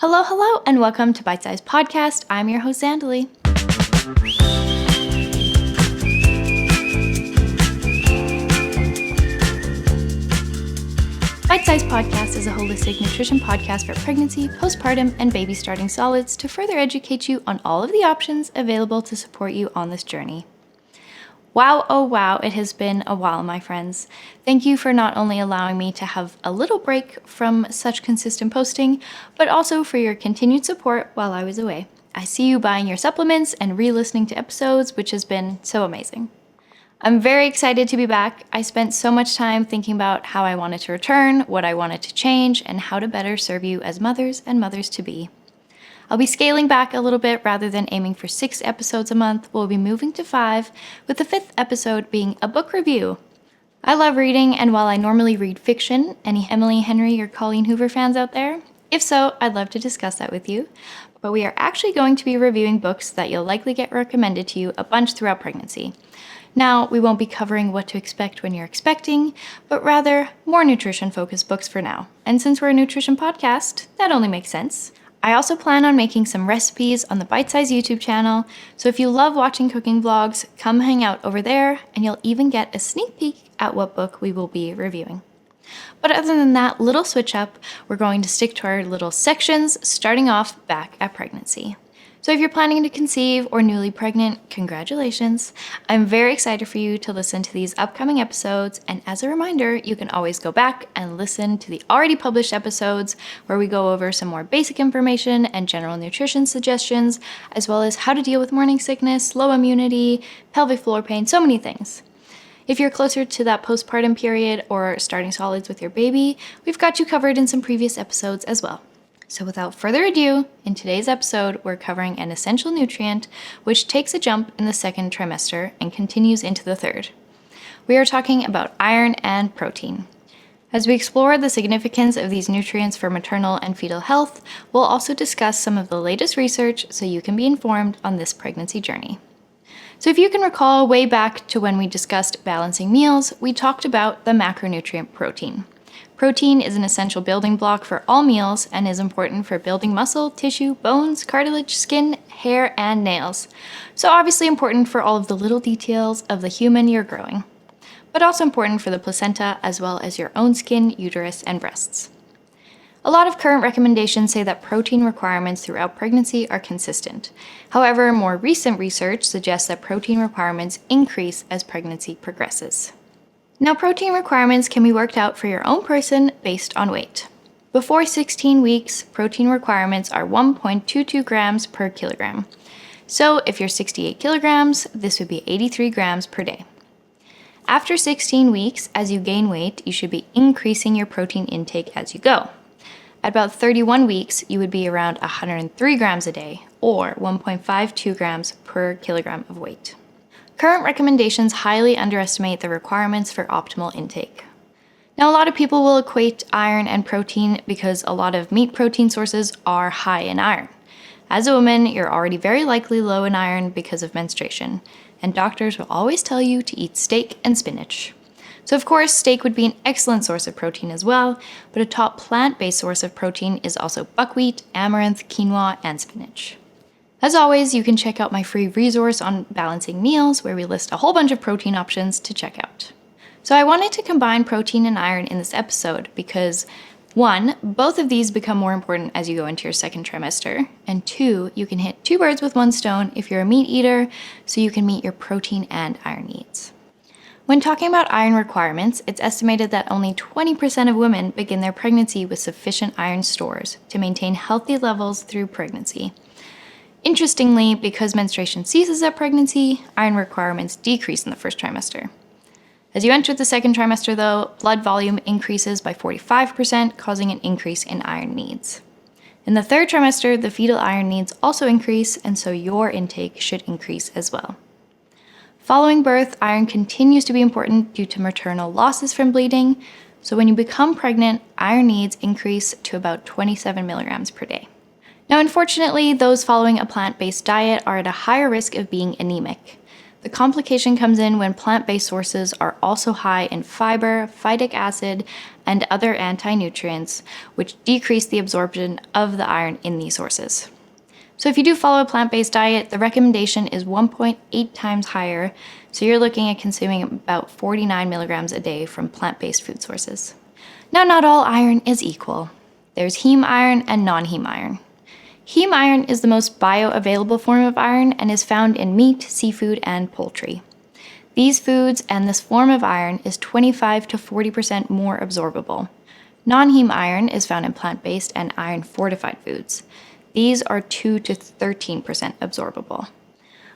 Hello, hello, and welcome to Bitesized Podcast. I'm your host, Zandalee. Bitesized Podcast is a holistic nutrition podcast for pregnancy, postpartum, and baby starting solids to further educate you on all of the options available to support you on this journey. Wow, oh wow, it has been a while, my friends. Thank you for not only allowing me to have a little break from such consistent posting, but also for your continued support while I was away. I see you buying your supplements and re-listening to episodes, which has been so amazing. I'm very excited to be back. I spent so much time thinking about how I wanted to return, what I wanted to change, and how to better serve you as mothers and mothers-to-be. I'll be scaling back a little bit rather than aiming for 6 episodes a month. We'll be moving to 5, with the 5th episode being a book review. I love reading, and while I normally read fiction, any Emily Henry or Colleen Hoover fans out there? If so, I'd love to discuss that with you. But we are actually going to be reviewing books that you'll likely get recommended to you a bunch throughout pregnancy. Now, we won't be covering what to expect when you're expecting, but rather more nutrition-focused books for now. And since we're a nutrition podcast, that only makes sense. I also plan on making some recipes on the Bitesize YouTube channel, so if you love watching cooking vlogs, come hang out over there, and you'll even get a sneak peek at what book we will be reviewing. But other than that little switch up, we're going to stick to our little sections, starting off back at pregnancy. So if you're planning to conceive or newly pregnant, congratulations. I'm very excited for you to listen to these upcoming episodes, and as a reminder, you can always go back and listen to the already published episodes where we go over some more basic information and general nutrition suggestions, as well as how to deal with morning sickness, low immunity, pelvic floor pain, so many things. If you're closer to that postpartum period or starting solids with your baby, we've got you covered in some previous episodes as well. So without further ado, in today's episode, we're covering an essential nutrient which takes a jump in the 2nd trimester and continues into the 3rd. We are talking about iron and protein. As we explore the significance of these nutrients for maternal and fetal health, we'll also discuss some of the latest research so you can be informed on this pregnancy journey. So if you can recall way back to when we discussed balancing meals, we talked about the macronutrient protein. Protein is an essential building block for all meals and is important for building muscle, tissue, bones, cartilage, skin, hair, and nails. So obviously important for all of the little details of the human you're growing, but also important for the placenta as well as your own skin, uterus, and breasts. A lot of current recommendations say that protein requirements throughout pregnancy are consistent. However, more recent research suggests that protein requirements increase as pregnancy progresses. Now, protein requirements can be worked out for your own person based on weight. Before 16 weeks, protein requirements are 1.22 grams per kilogram. So if you're 68 kilograms, this would be 83 grams per day. After 16 weeks, as you gain weight, you should be increasing your protein intake as you go. At about 31 weeks, you would be around 103 grams a day, or 1.52 grams per kilogram of weight. Current recommendations highly underestimate the requirements for optimal intake. Now, a lot of people will equate iron and protein because a lot of meat protein sources are high in iron. As a woman, you're already very likely low in iron because of menstruation, and doctors will always tell you to eat steak and spinach. So of course, steak would be an excellent source of protein as well, but a top plant-based source of protein is also buckwheat, amaranth, quinoa, and spinach. As always, you can check out my free resource on balancing meals where we list a whole bunch of protein options to check out. So I wanted to combine protein and iron in this episode because 1, both of these become more important as you go into your 2nd trimester, and 2, you can hit 2 birds with 1 stone if you're a meat eater, so you can meet your protein and iron needs. When talking about iron requirements, it's estimated that only 20% of women begin their pregnancy with sufficient iron stores to maintain healthy levels through pregnancy. Interestingly, because menstruation ceases at pregnancy, iron requirements decrease in the 1st trimester. As you enter the 2nd trimester, though, blood volume increases by 45%, causing an increase in iron needs. In the 3rd trimester, the fetal iron needs also increase, and so your intake should increase as well. Following birth, iron continues to be important due to maternal losses from bleeding, so when you become pregnant, iron needs increase to about 27 milligrams per day. Now, unfortunately, those following a plant-based diet are at a higher risk of being anemic. The complication comes in when plant-based sources are also high in fiber, phytic acid, and other anti-nutrients, which decrease the absorption of the iron in these sources. So if you do follow a plant-based diet, the recommendation is 1.8 times higher, so you're looking at consuming about 49 milligrams a day from plant-based food sources. Now, not all iron is equal. There's heme iron and non-heme iron. Heme iron is the most bioavailable form of iron and is found in meat, seafood, and poultry. These foods and this form of iron is 25 to 40% more absorbable. Non-heme iron is found in plant-based and iron-fortified foods. These are 2 to 13% absorbable.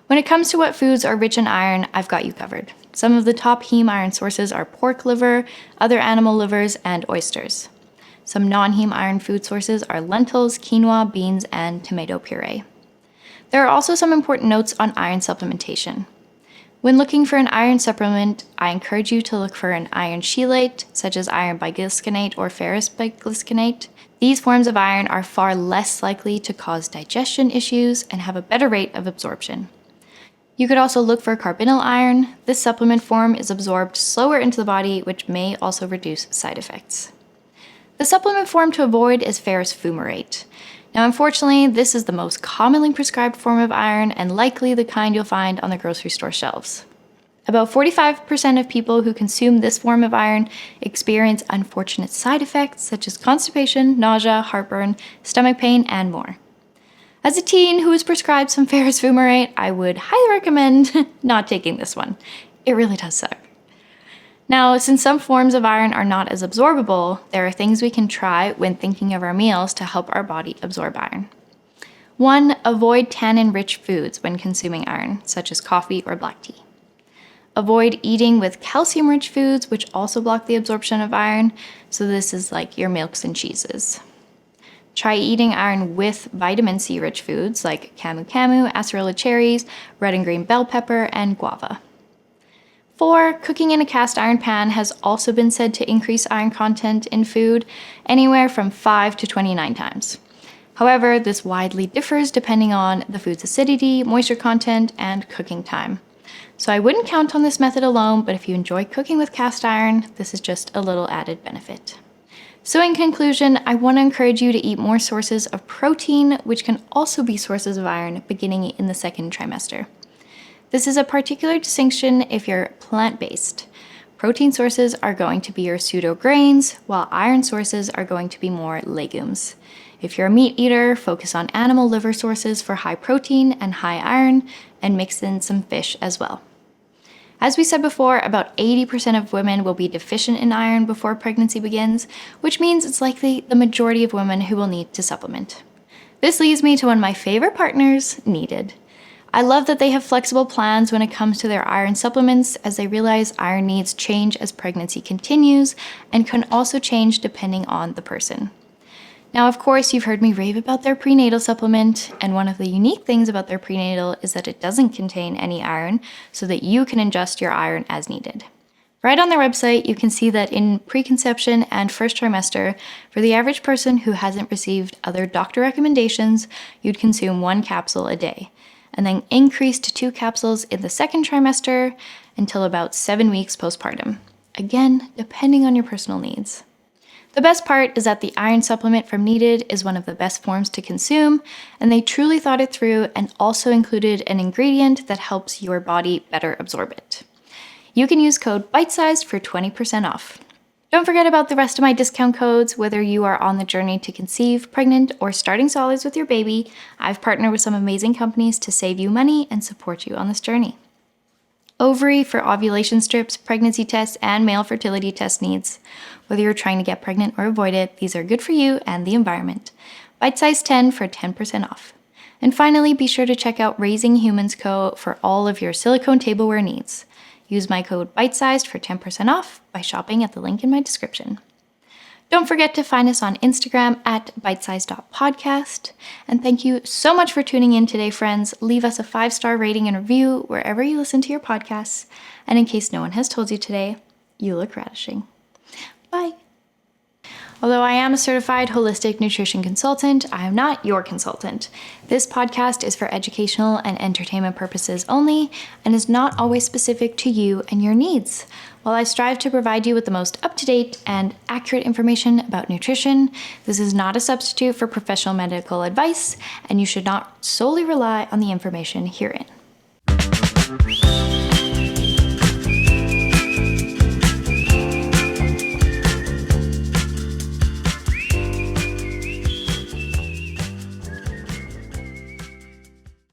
When it comes to what foods are rich in iron, I've got you covered. Some of the top heme iron sources are pork liver, other animal livers, and oysters. Some non-heme iron food sources are lentils, quinoa, beans, and tomato puree. There are also some important notes on iron supplementation. When looking for an iron supplement, I encourage you to look for an iron chelate, such as iron biglycinate or ferrous biglycinate. These forms of iron are far less likely to cause digestion issues and have a better rate of absorption. You could also look for carbonyl iron. This supplement form is absorbed slower into the body, which may also reduce side effects. The supplement form to avoid is ferrous fumarate. Now, unfortunately, this is the most commonly prescribed form of iron and likely the kind you'll find on the grocery store shelves. About 45% of people who consume this form of iron experience unfortunate side effects such as constipation, nausea, heartburn, stomach pain, and more. As a teen who was prescribed some ferrous fumarate, I would highly recommend not taking this one. It really does suck. Now, since some forms of iron are not as absorbable, there are things we can try when thinking of our meals to help our body absorb iron. 1. Avoid tannin-rich foods when consuming iron, such as coffee or black tea. Avoid eating with calcium-rich foods, which also block the absorption of iron, so this is like your milks and cheeses. Try eating iron with vitamin C-rich foods like camu camu, acerola cherries, red and green bell pepper, and guava. 4. Cooking in a cast iron pan has also been said to increase iron content in food anywhere from 5 to 29 times. However, this widely differs depending on the food's acidity, moisture content, and cooking time. So I wouldn't count on this method alone, but if you enjoy cooking with cast iron, this is just a little added benefit. So in conclusion, I want to encourage you to eat more sources of protein, which can also be sources of iron beginning in the second trimester. This is a particular distinction if you're plant-based. Protein sources are going to be your pseudo-grains, while iron sources are going to be more legumes. If you're a meat eater, focus on animal liver sources for high protein and high iron, and mix in some fish as well. As we said before, about 80% of women will be deficient in iron before pregnancy begins, which means it's likely the majority of women who will need to supplement. This leads me to one of my favorite partners, Needed. I love that they have flexible plans when it comes to their iron supplements, as they realize iron needs change as pregnancy continues and can also change depending on the person. Now, of course, you've heard me rave about their prenatal supplement, and one of the unique things about their prenatal is that it doesn't contain any iron, so that you can adjust your iron as needed. Right on their website, you can see that in preconception and first trimester, for the average person who hasn't received other doctor recommendations, you'd consume 1 capsule a day, and then increase to 2 capsules in the second trimester until about 7 weeks postpartum. Again, depending on your personal needs. The best part is that the iron supplement from Needed is one of the best forms to consume, and they truly thought it through and also included an ingredient that helps your body better absorb it. You can use code Bitesized for 20% off. Don't forget about the rest of my discount codes. Whether you are on the journey to conceive, pregnant, or starting solids with your baby, I've partnered with some amazing companies to save you money and support you on this journey. Ovary for ovulation strips, pregnancy tests, and male fertility test needs. Whether you're trying to get pregnant or avoid it, these are good for you and the environment. Bitesize 10 for 10% off. And finally, be sure to check out Raising Humans Co. for all of your silicone tableware needs. Use my code Bitesized for 10% off by shopping at the link in my description. Don't forget to find us on Instagram at bitesized.podcast. And thank you so much for tuning in today, friends. Leave us a 5-star rating and review wherever you listen to your podcasts. And in case no one has told you today, you look ravishing. Bye. Although I am a certified holistic nutrition consultant, I am not your consultant. This podcast is for educational and entertainment purposes only and is not always specific to you and your needs. While I strive to provide you with the most up-to-date and accurate information about nutrition, this is not a substitute for professional medical advice, and you should not solely rely on the information herein.